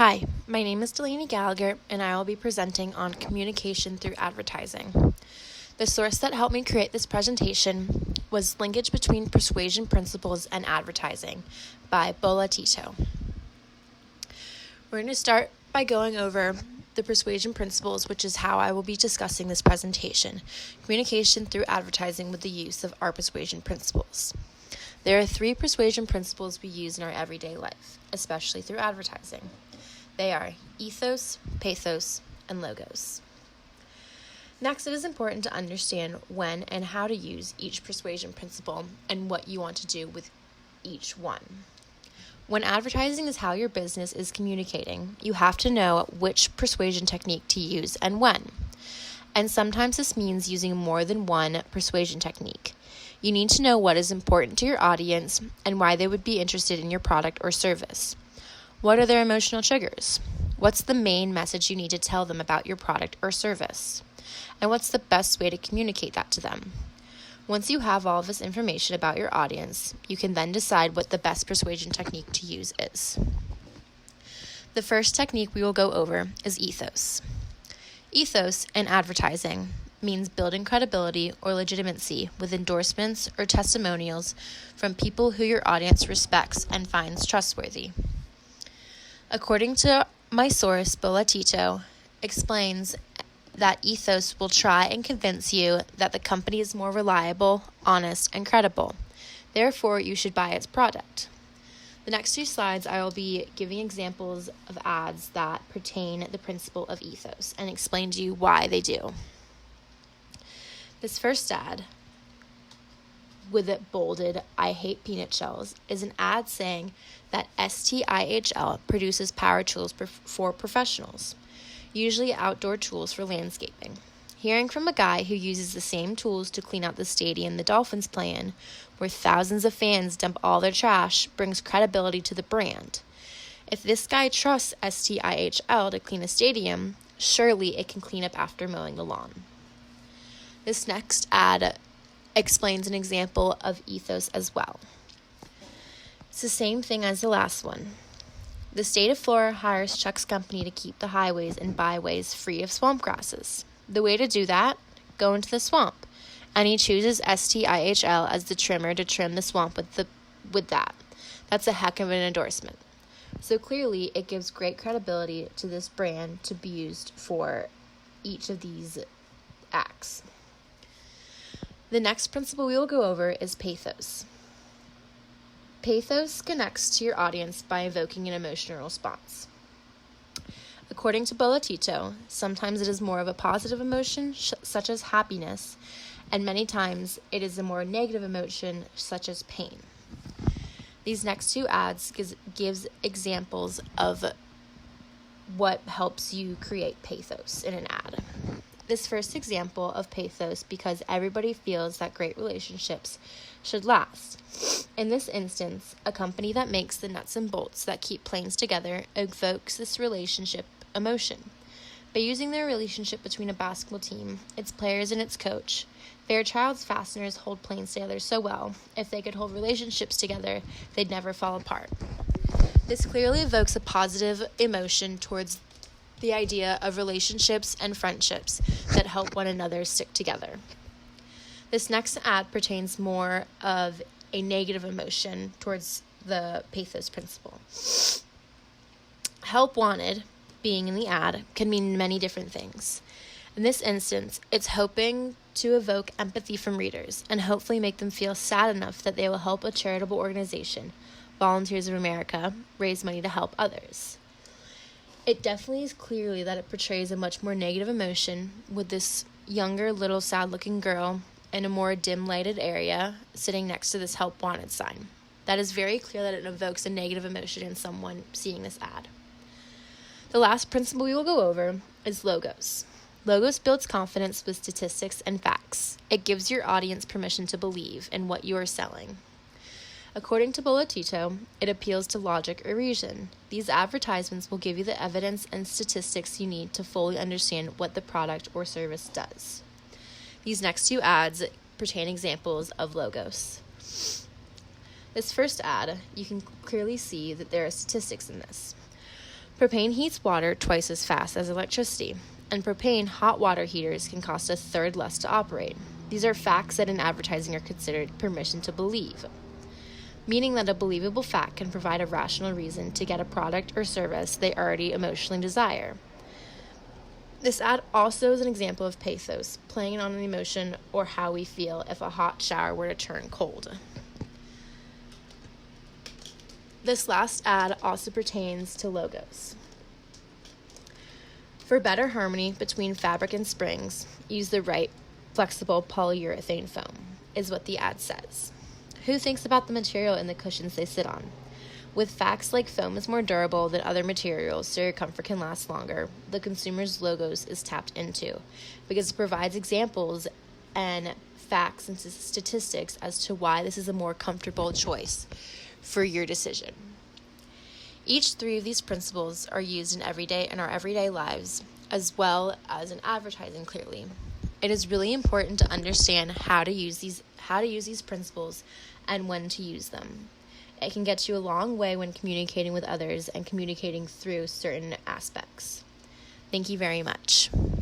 Hi, my name is Delaney and I will be presenting on communication through advertising. The source that helped me create this presentation was Linkage Between Persuasion Principles and Advertising by Tito. We're going to start by going over the persuasion principles, which is how I will be discussing this presentation. Communication through advertising with the use of our persuasion principles. There are 3 persuasion principles we use in our everyday life, especially through advertising. They are ethos, pathos, and logos. Next, it is important to understand when and how to use each persuasion principle and what you want to do with each one. When advertising is how your business is communicating, you have to know which persuasion technique to use and when. And sometimes this means using more than one persuasion technique. You need to know what is important to your audience and why they would be interested in your product or service. What are their emotional triggers? What's the main message you need to tell them about your product or service? And what's the best way to communicate that to them? Once you have all of this information about your audience, you can then decide what the best persuasion technique to use is. The first technique we will go over is ethos. Ethos in advertising means building credibility or legitimacy with endorsements or testimonials from people who your audience respects and finds trustworthy. According to my source, Tito explains that ethos will try and convince you that the company is more reliable, honest, and credible. Therefore, you should buy its product. The next 2 slides, I will be giving examples of ads that pertain the principle of ethos and explain to you why they do. This first ad, with it bolded, "I hate peanut shells," is an ad saying that STIHL produces power tools for professionals, usually outdoor tools for landscaping. Hearing from a guy who uses the same tools to clean out the stadium the Dolphins play in, where thousands of fans dump all their trash, brings credibility to the brand. If this guy trusts STIHL to clean a stadium, surely it can clean up after mowing the lawn. This next ad explains an example of ethos as well. It's the same thing as the last one. The state of Florida hires Chuck's company to keep the highways and byways free of swamp grasses. The way to do that? Go into the swamp. And he chooses STIHL as the trimmer to trim the swamp with that. That's a heck of an endorsement. So clearly, it gives great credibility to this brand to be used for each of these acts. The next principle we will go over is pathos. Pathos connects to your audience by evoking an emotional response. According to Tito, sometimes it is more of a positive emotion, such as happiness, and many times it is a more negative emotion, such as pain. These next 2 ads gives examples of what helps you create pathos in an ad. This first example of pathos because everybody feels that great relationships should last. In this instance, a company that makes the nuts and bolts that keep planes together evokes this relationship emotion. By using their relationship between a basketball team, its players, and its coach, Fairchild's fasteners hold planes together so well, if they could hold relationships together, they'd never fall apart. This clearly evokes a positive emotion towards the idea of relationships and friendships that help one another stick together. This next ad pertains more of a negative emotion towards the pathos principle. Help wanted, being in the ad, can mean many different things. In this instance, it's hoping to evoke empathy from readers and hopefully make them feel sad enough that they will help a charitable organization, Volunteers of America, raise money to help others. It definitely is clearly that it portrays a much more negative emotion with this younger, little, sad-looking girl in a more dim-lighted area sitting next to this help wanted sign. That is very clear that it evokes a negative emotion in someone seeing this ad. The last principle we will go over is logos. Logos builds confidence with statistics and facts. It gives your audience permission to believe in what you are selling. According to Tito, it appeals to logic or reason. These advertisements will give you the evidence and statistics you need to fully understand what the product or service does. These next 2 ads pertain examples of logos. This first ad, you can clearly see that there are statistics in this. Propane heats water twice as fast as electricity, and propane hot water heaters can cost a third less to operate. These are facts that in advertising are considered permission to believe, meaning that a believable fact can provide a rational reason to get a product or service they already emotionally desire. This ad also is an example of pathos, playing on an emotion or how we feel if a hot shower were to turn cold. This last ad also pertains to logos. For better harmony between fabric and springs, use the right flexible polyurethane foam, is what the ad says. Who thinks about the material in the cushions they sit on? With facts like foam is more durable than other materials so your comfort can last longer, the consumer's logos is tapped into because it provides examples and facts and statistics as to why this is a more comfortable choice for your decision. Each three of these principles are used in our everyday lives, as well as in advertising clearly. It is really important to understand how to use these principles and when to use them. It can get you a long way when communicating with others and communicating through certain aspects. Thank you very much.